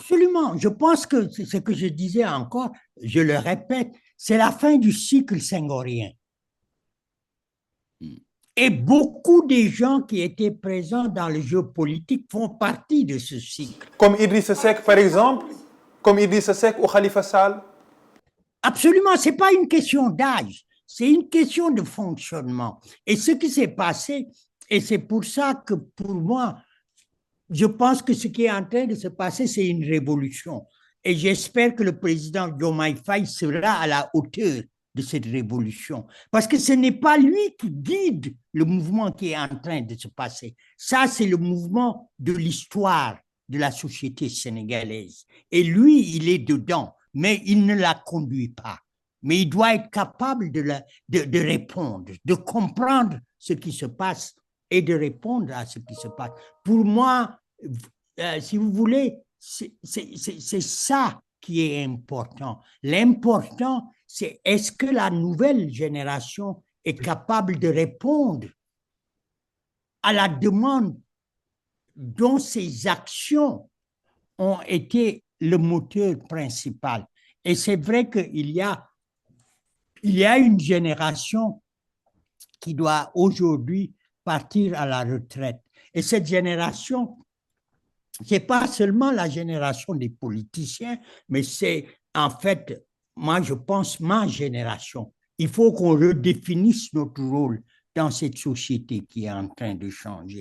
Absolument. Je pense que c'est ce que je disais encore, je le répète, c'est la fin du cycle senghorien. Et beaucoup des gens qui étaient présents dans le jeu politique font partie de ce cycle. Comme Idriss Seck, par exemple, comme Idriss Seck ou Khalifa Sall. Absolument, ce n'est pas une question d'âge, c'est une question de fonctionnement. Et ce qui s'est passé, et c'est pour ça que pour moi, je pense que ce qui est en train de se passer, c'est une révolution. Et j'espère que le président Diomaye Faye sera à la hauteur de cette révolution. Parce que ce n'est pas lui qui guide le mouvement qui est en train de se passer. Ça, c'est le mouvement de l'histoire de la société sénégalaise. Et lui, il est dedans, mais il ne la conduit pas. Mais il doit être capable de répondre, de comprendre ce qui se passe et de répondre à ce qui se passe. Pour moi, si vous voulez, c'est ça qui est important. L'important, c'est est-ce que la nouvelle génération est capable de répondre à la demande dont ses actions ont été le moteur principal. Et c'est vrai qu'il il y a une génération qui doit aujourd'hui partir à la retraite. Et cette génération, ce n'est pas seulement la génération des politiciens, mais c'est en fait, moi je pense, ma génération. Il faut qu'on redéfinisse notre rôle dans cette société qui est en train de changer.